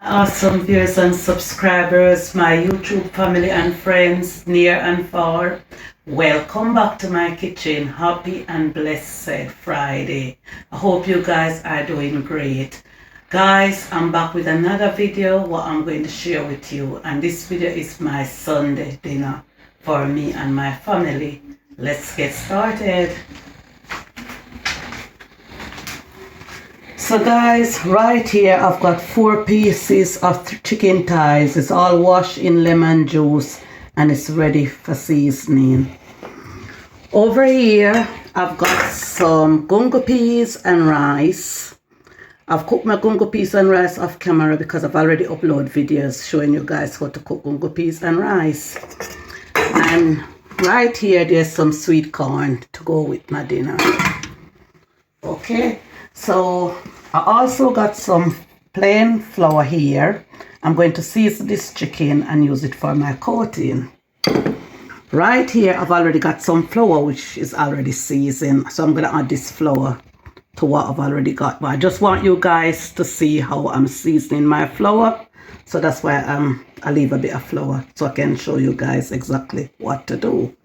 Awesome viewers and subscribers, my YouTube family and friends near and far. Welcome back to my kitchen. Happy and blessed Friday. I hope you guys are doing great. Guys, I'm back with another video what I'm going to share with you, and this video is my Sunday dinner for me and my family. Let's get started. So guys, right here I've got 4 pieces of chicken thighs. It's all washed in lemon juice and it's ready for seasoning. Over here I've got some gungo peas and rice. I've cooked my gungo peas and rice off camera because I've already uploaded videos showing you guys how to cook gungo peas and rice. And right here there's some sweet corn to go with my dinner. Okay, so I also got some plain flour here. I'm going to season this chicken and use it for my coating. Right here I've already got some flour which is already seasoned, so I'm going to add this flour to what I've already got. But I just want you guys to see how I'm seasoning my flour, so that's why I leave a bit of flour so I can show you guys exactly what to do.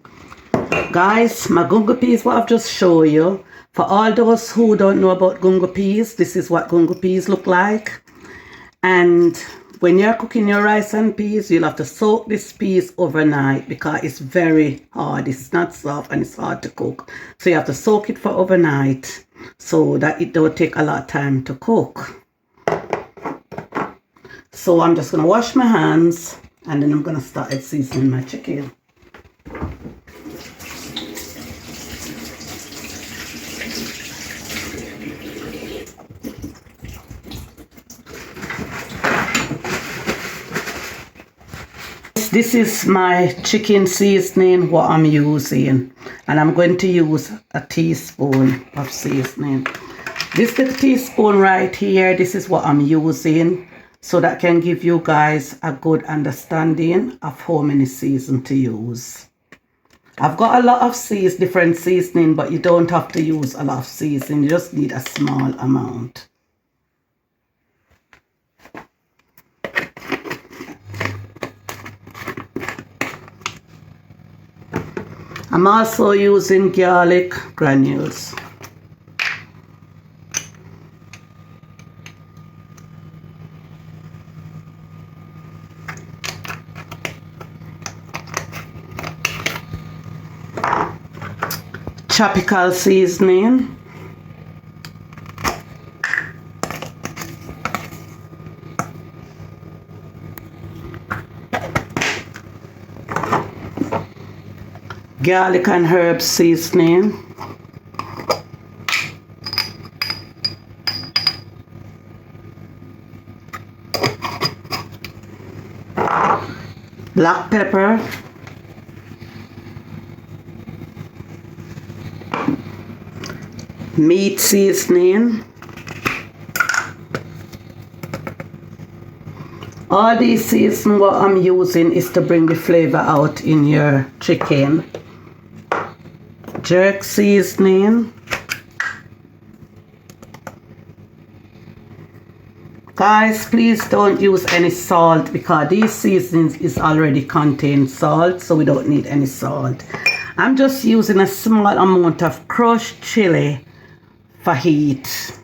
Guys, my gungo peas, what I've just shown you. For all those who don't know about gungo peas, this is what gungo peas look like. And when you're cooking your rice and peas, you'll have to soak this peas overnight because it's very hard. It's not soft and it's hard to cook. So you have to soak it for overnight so that it don't take a lot of time to cook. So I'm just going to wash my hands and then I'm going to start seasoning my chicken. This is my chicken seasoning what I'm using, and I'm going to use a teaspoon of seasoning. This is the teaspoon right here. This is what I'm using, so that can give you guys a good understanding of how many season to use. I've got a lot of different seasoning, but you don't have to use a lot of seasoning. You just need a small amount. I'm also using garlic granules. Tropical seasoning. Garlic and herb seasoning. Black pepper. Meat seasoning. All these seasoning what I'm using is to bring the flavor out in your chicken. Jerk seasoning. Guys, please don't use any salt because these seasonings is already contain salt, so we don't need any salt. I'm just using a small amount of crushed chili for heat.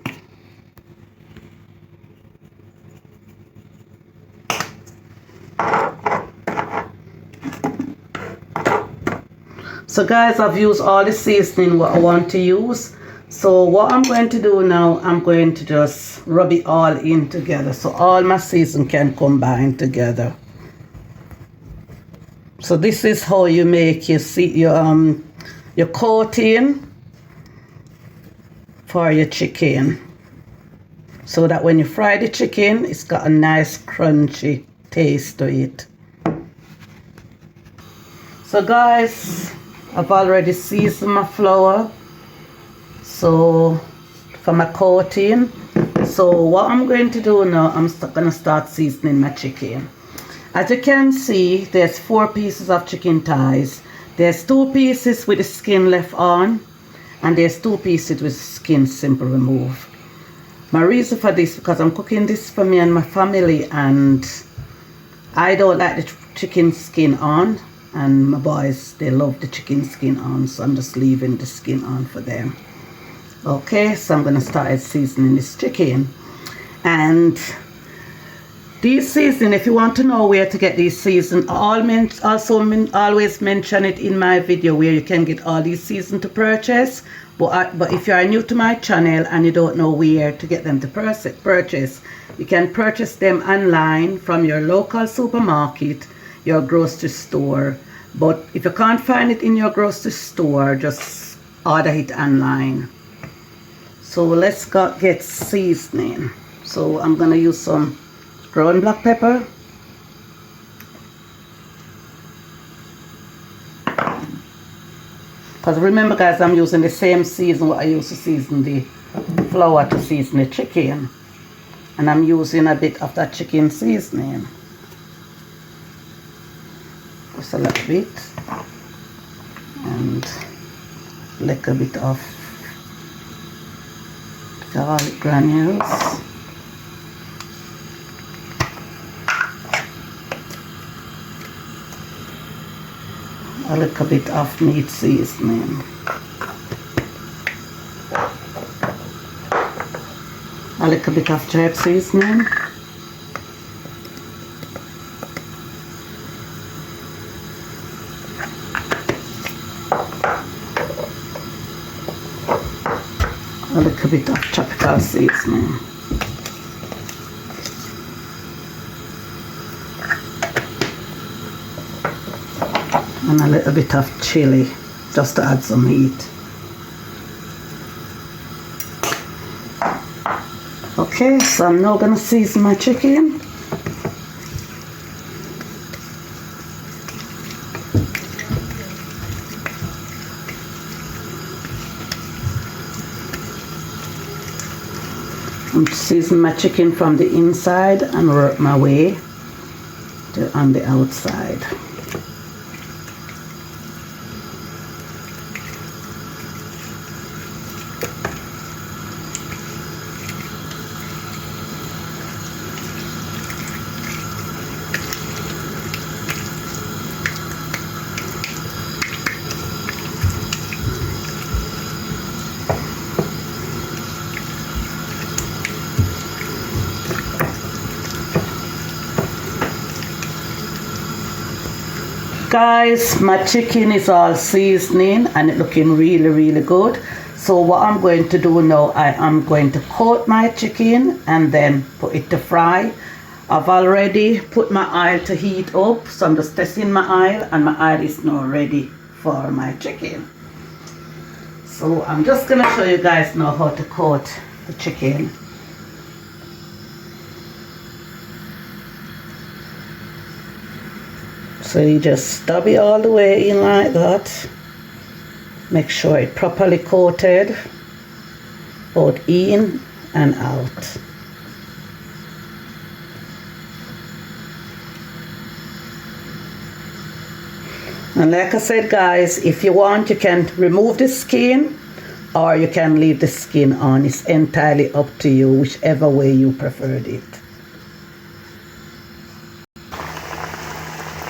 So guys, I've used all the seasoning what I want to use. So what I'm going to do now, I'm going to just rub it all in together so all my seasoning can combine together. So this is how you make your coating for your chicken, so that when you fry the chicken, it's got a nice crunchy taste to it. So guys, I've already seasoned my flour so for my coating. So what I'm going to do now, I'm going to start seasoning my chicken. As you can see, there's 4 pieces of chicken thighs. There's 2 pieces with the skin left on, and there's 2 pieces with skin simple remove. My reason for this, because I'm cooking this for me and my family, and I don't like the chicken skin on, and my boys, they love the chicken skin on, so I'm just leaving the skin on for them. Okay, so I'm gonna start seasoning this chicken. And these seasoning, if you want to know where to get these season, always mention it in my video where you can get all these season to purchase. But if you are new to my channel and you don't know where to get them to purchase, you can purchase them online from your local supermarket, your grocery store. But if you can't find it in your grocery store, just order it online. So let's get seasoning. So I'm gonna use some ground black pepper, because remember guys, I'm using the same season what I used to season the flour to season the chicken, and I'm using a bit of that chicken seasoning, just a little bit, and a little bit of garlic granules, a little bit of meat seasoning, a little bit of herb seasoning, a little bit of tropical seasoning, and a little bit of chili just to add some heat. Okay, so I'm now gonna season my chicken. I'm seasoning my chicken from the inside and work my way to on the outside. Guys, my chicken is all seasoning and it looking really good. So what I'm going to do now, I am going to coat my chicken and then put it to fry. I've already put my oil to heat up, so I'm just testing my oil, and my oil is now ready for my chicken. So I'm just gonna show you guys now how to coat the chicken. So you just stab it all the way in like that. Make sure it's properly coated, both in and out. And like I said guys, if you want, you can remove the skin or you can leave the skin on. It's entirely up to you, whichever way you preferred it.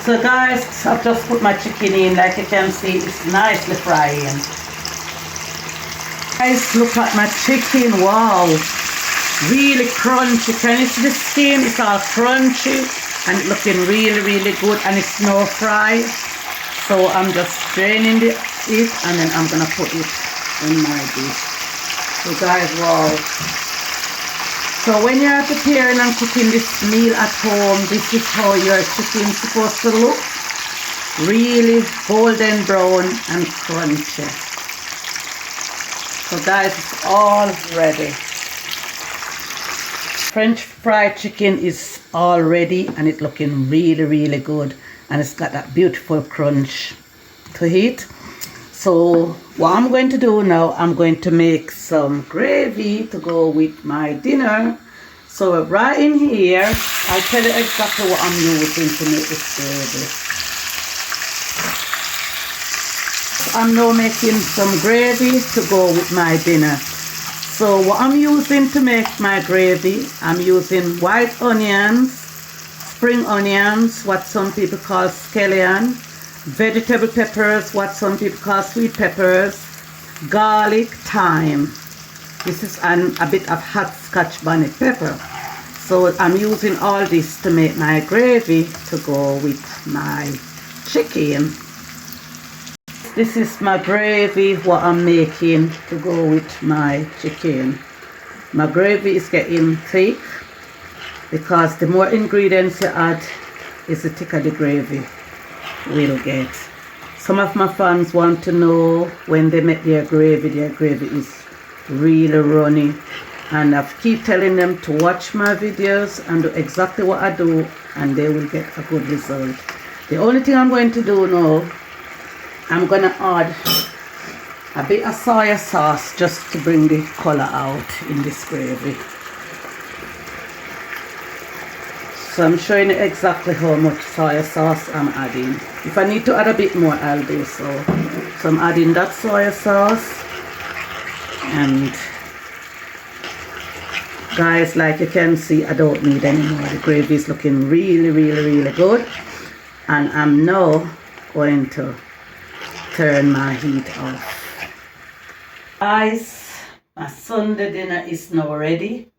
So guys, I've just put my chicken in. Like you can see, it's nicely frying. Guys, look at my chicken. Wow, really crunchy. Can you see the skin? It's all crunchy and it's looking really good, and it's no fry. So I'm just draining it and then I'm gonna put it in my dish. So guys, wow. So when you're preparing and cooking this meal at home, this is how your chicken is supposed to look. Really golden brown and crunchy. So guys, it's all ready. French fried chicken is all ready and it's looking really good. And it's got that beautiful crunch to it. So what I'm going to do now, I'm going to make some gravy to go with my dinner. So right in here, I'll tell you exactly what I'm using to make this gravy. I'm now making some gravy to go with my dinner. So what I'm using to make my gravy, I'm using white onions, spring onions, what some people call scallion, vegetable peppers, what some people call sweet peppers, garlic, thyme. This is a bit of hot scotch bonnet pepper. So I'm using all this to make my gravy to go with my chicken. This is my gravy, what I'm making to go with my chicken. My gravy is getting thick because the more ingredients you add, is the thicker the gravy will get. Some of my fans want to know when they make their gravy is really runny. And I keep telling them to watch my videos and do exactly what I do, and they will get a good result. The only thing I'm going to do now, I'm going to add a bit of soy sauce just to bring the color out in this gravy. So I'm showing you exactly how much soy sauce I'm adding. If I need to add a bit more, I'll do so. So I'm adding that soy sauce. And guys, like you can see, I don't need any more. The gravy is looking really good. And I'm now going to turn my heat off. Guys, my Sunday dinner is now ready.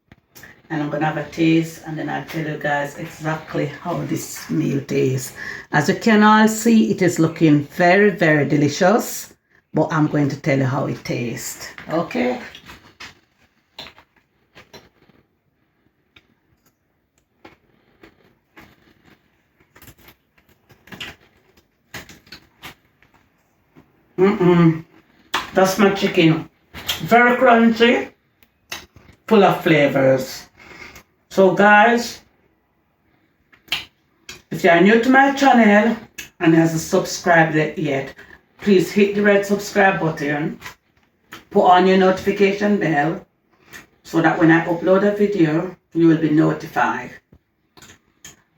And I'm going to have a taste, and then I'll tell you guys exactly how this meal tastes. As you can all see, it is looking very delicious. But I'm going to tell you how it tastes. Okay? That's my chicken. Very crunchy, full of flavors. So guys, if you are new to my channel and hasn't subscribed yet, please hit the red subscribe button, put on your notification bell so that when I upload a video, you will be notified.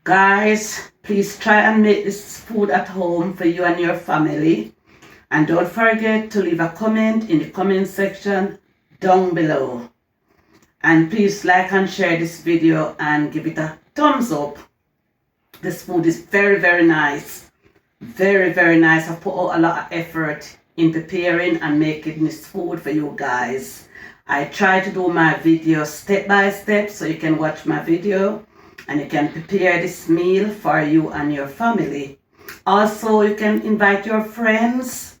Guys, please try and make this food at home for you and your family. And don't forget to leave a comment in the comment section down below. And please like and share this video and give it a thumbs up. This food is very nice. Very nice. I've put out a lot of effort in preparing and making this food for you guys. I try to do my video step by step so you can watch my video and you can prepare this meal for you and your family. Also, you can invite your friends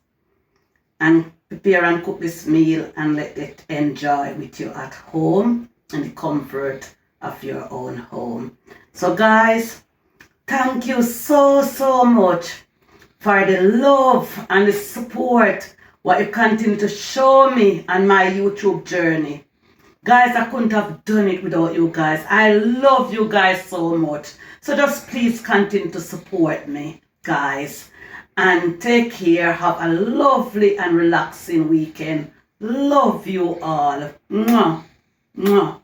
and prepare and cook this meal and let it enjoy with you at home in the comfort of your own home. So guys, thank you so much for the love and the support what you continue to show me on my YouTube journey. Guys, I couldn't have done it without you guys. I love you guys so much. So just please continue to support me, guys. And take care. Have a lovely and relaxing weekend. Love you all. Mwah. Mwah.